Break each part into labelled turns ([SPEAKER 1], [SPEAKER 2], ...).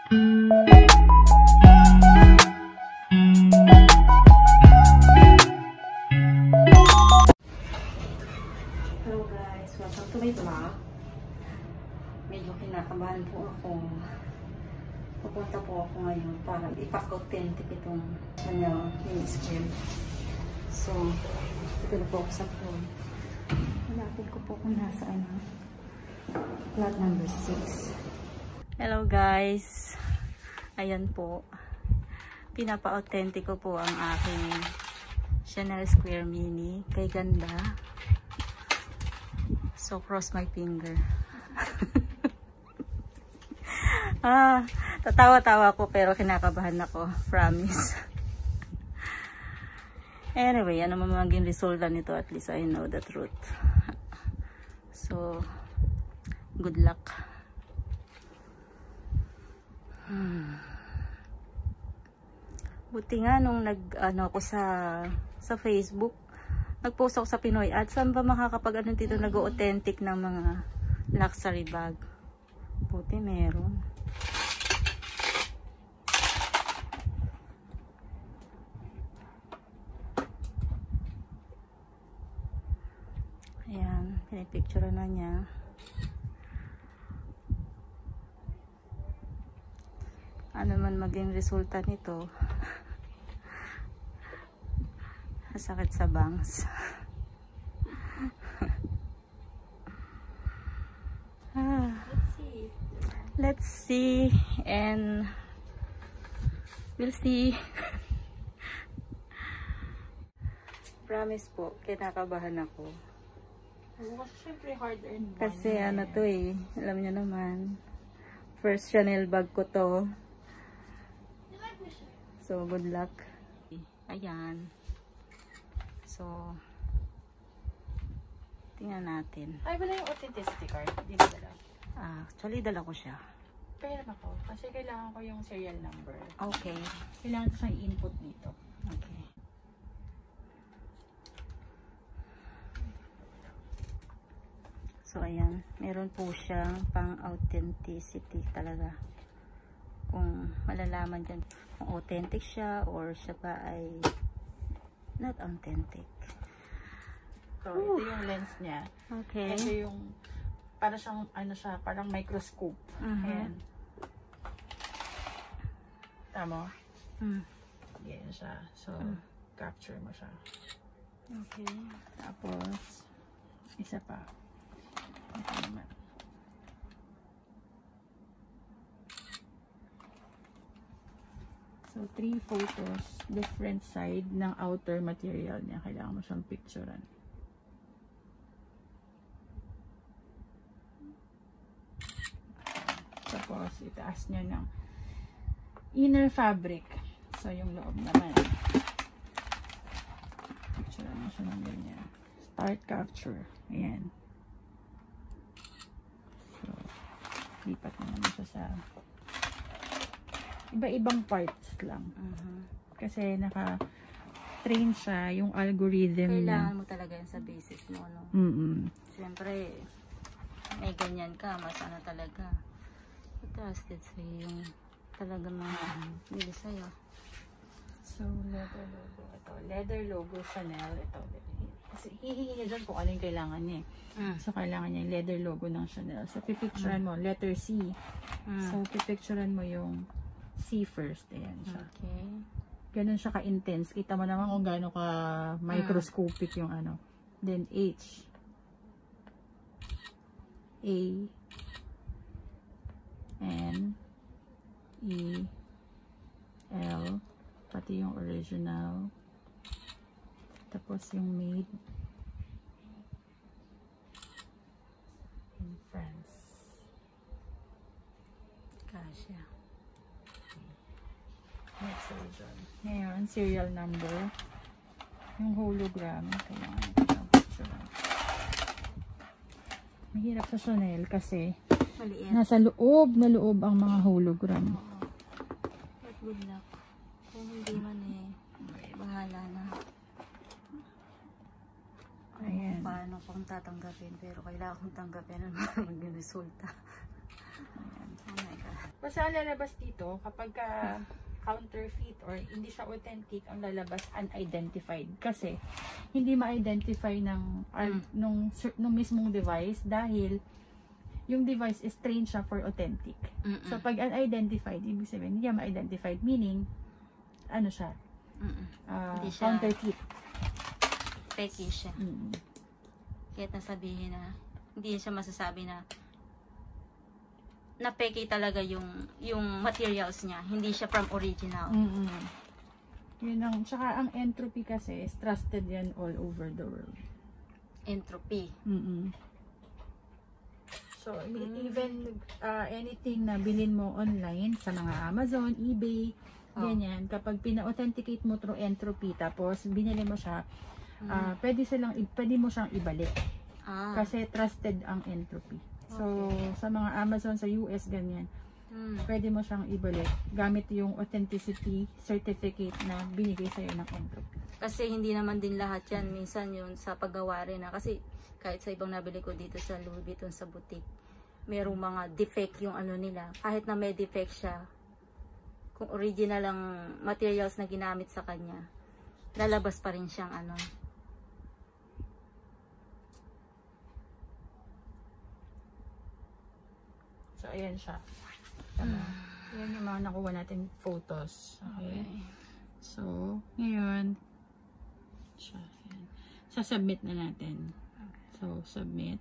[SPEAKER 1] Hello guys, welcome to my vlog. Medyo kinakabahan po ako. Pupunta po ako ngayon para ipak-authentic itong kanyang mini-square. So, dito na po ako sa phone. Hanapin ko po kung nasaan na. Lot number 6. Hello guys. Ayan po. Pinapa-authentic ko po ang aking Chanel Square Mini. Kay ganda. So, cross my finger. Tatawa-tawa ko pero kinakabahan ako. Promise. Anyway, ano man maging resulta nito, at least I know the truth. So, good luck. Buti nga nung ako sa Facebook, nag-post ako sa Pinoy at saan ba makakapag dito nag-authentic ng mga luxury bag. Buti meron. Ayan, pinipicture na niya. Ano man maging resulta nito. Sakit sa bangs. Let's see and we'll see. Promise po, kinakabahan ako.
[SPEAKER 2] Siyempre hard-earned.
[SPEAKER 1] Kasi ano to alam niyo naman. First Chanel bag ko to. So good luck. Ayan. So, tingnan natin.
[SPEAKER 2] Ay, wala yung authenticity card. Hindi na dala.
[SPEAKER 1] Actually, dala ko siya.
[SPEAKER 2] Kaya ako. Kasi kailangan ko yung serial number.
[SPEAKER 1] Okay.
[SPEAKER 2] Kailangan ko siyang input dito.
[SPEAKER 1] Okay. So, ayan. Meron po siyang pang-authenticity talaga. Kung malalaman dyan kung authentic siya or siya pa ay not authentic.
[SPEAKER 2] So, ito yung lens niya.
[SPEAKER 1] Okay.
[SPEAKER 2] Ito yung, para siyang, ano siya, parang microscope. Ayan. Tama? Yan siya. So, capture mo siya.
[SPEAKER 1] Okay.
[SPEAKER 2] Tapos, isa pa. Ito naman. So, 3 photos, different side ng outer material niya. Kailangan mo siyang picturean. Tapos, itaas niya ng inner fabric. So, yung loob naman. Picturean mo siya ng ganyan. Start capture. Ayan. So, lipat na naman siya sa iba-ibang parts lang. Kasi naka-train siya yung algorithm na.
[SPEAKER 1] Kailangan mo talaga yan sa basis mo, no? Siyempre, may ganyan ka, mas ano talaga. Trusted sa'yo yung talaga mga nila sa'yo.
[SPEAKER 2] So, leather logo. Ito, leather logo Chanel. Ito. Kasi hihingi niya dyan kung ano yung kailangan niya. So, kailangan niya yung leather logo ng Chanel. So, pipicturean mo, letter C. So, pipicturean mo yung C first. Ayan siya.
[SPEAKER 1] Okay.
[SPEAKER 2] Ganun siya ka-intense. Kita mo naman kung gaano ka microscopic yung ano. Then H. A. N. E. L. Pati yung original. Tapos yung made in France.
[SPEAKER 1] Kasha.
[SPEAKER 2] Next version. Ngayon, serial number. Yung hologram. Kailangan ito siyang picture. Mahirap sa Chanel kasi
[SPEAKER 1] Maliit.
[SPEAKER 2] nasa loob na loob ang mga hologram.
[SPEAKER 1] But good luck. Kung hindi man bahala na.
[SPEAKER 2] Ayan.
[SPEAKER 1] Paano kung tatanggapin, pero kailangan kong tanggapin ang maging resulta.
[SPEAKER 2] Ayan.
[SPEAKER 1] Oh my God.
[SPEAKER 2] Basta ang lalabas dito, kapag counterfeit or hindi siya authentic, ang lalabas unidentified. Kasi, hindi ma-identify nung mismong device dahil yung device is trained siya for authentic. So, pag unidentified, ibig sabihin, hindi ma-identified, meaning, ano siya?
[SPEAKER 1] Hindi siya
[SPEAKER 2] Counterfeit.
[SPEAKER 1] Peki siya. Kahit nasabihin na, hindi siya masasabi na peki talaga yung materials niya. Hindi siya from original.
[SPEAKER 2] Yun ang, tsaka ang entropy kasi is trusted yan all over the world.
[SPEAKER 1] Entropy.
[SPEAKER 2] So, even anything na bilhin mo online sa mga Amazon, eBay, ganyan, kapag pina-authenticate mo through entropy, tapos binili mo siya, pwede mo siyang ibalik. Kasi trusted ang entropy. So, sa mga Amazon, sa US, ganyan, pwede mo siyang ibalik gamit yung authenticity certificate na binigay sa'yo ng entropy.
[SPEAKER 1] Kasi hindi naman din lahat yan. Minsan yun sa paggawa rin na. Kasi kahit sa ibang nabili ko dito sa Louis Vuitton sa boutique, merong mga defect yung ano nila. Kahit na may defect siya, kung original ang materials na ginamit sa kanya, lalabas pa rin siyang ano.
[SPEAKER 2] So, ayan siya. Yan yung mga nakuha natin photos. Okay. So, ngayon, siya. Ayan. Sa-submit na natin. So, submit.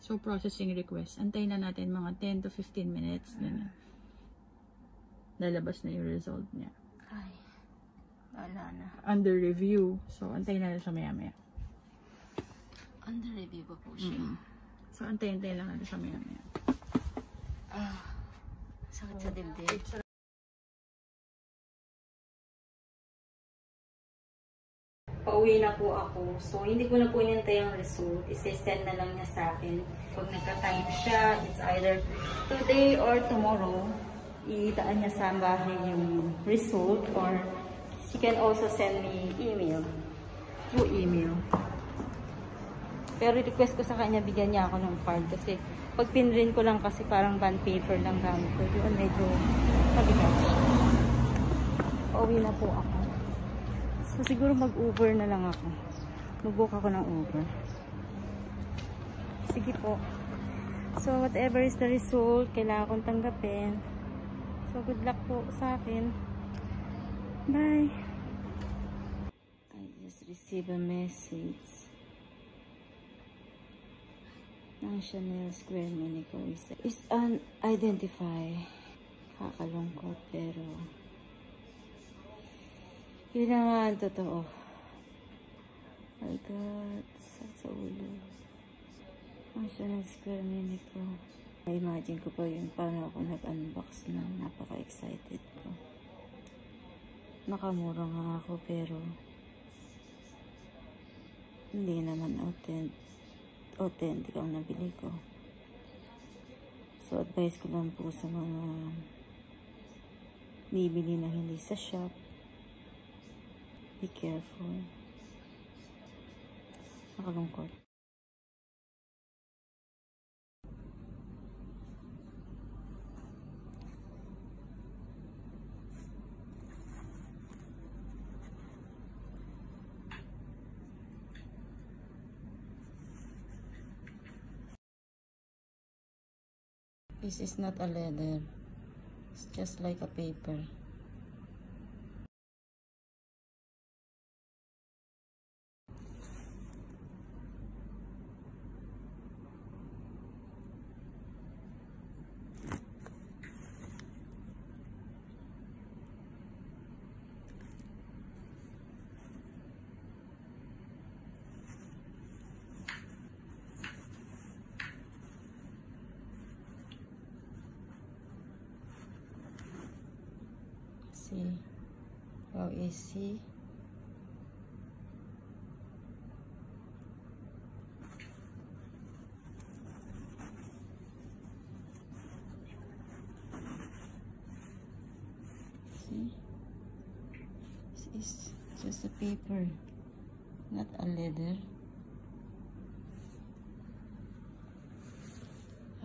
[SPEAKER 2] So, processing request. Antayin na natin mga 10 to 15 minutes. Ganyan. Lalabas na yung result niya.
[SPEAKER 1] Ay, wala na.
[SPEAKER 2] Under review. So, antayin na siya maya-maya.
[SPEAKER 1] Under review pa po siya.
[SPEAKER 2] So, antayin lang natin siya maya-maya.
[SPEAKER 1] Sakit sa dibdib. Pauwi na po ako. So, hindi ko na po inintay ang result. Isesend na lang niya sa akin. Pag nagka-time siya, it's either today or tomorrow. Itaan niya sa bahay yung result or she can also send me email. Through email. Pero request ko sa kanya, bigyan niya ako ng card kasi pag pinrint ko lang kasi parang bond paper lang gamit ko. Yun medyo mabigat siya. Pauwi na po ako. So siguro mag-Uber na lang ako. Mag-book ako ng Uber. Sige po. So whatever is the result, kailangan kong tanggapin. So good luck po sa akin. Bye! I just received a message. Ang Chanel Square Minico is unidentified. Kakalungkot pero yun na nga ang totoo. My God, sa ulo. Ang Chanel Square Minico. I-imagine ko pa yung paano ako nag-unbox na napaka-excited ko. Nakamura nga ako pero hindi naman authentic ang nabili ko. So, advice ko lang po sa mga bibili na hindi sa shop. Be careful. Nakalungkot. This is not a leather. It's just like a paper. See how easy. See, this is just a paper, not a leather.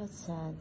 [SPEAKER 1] That's sad.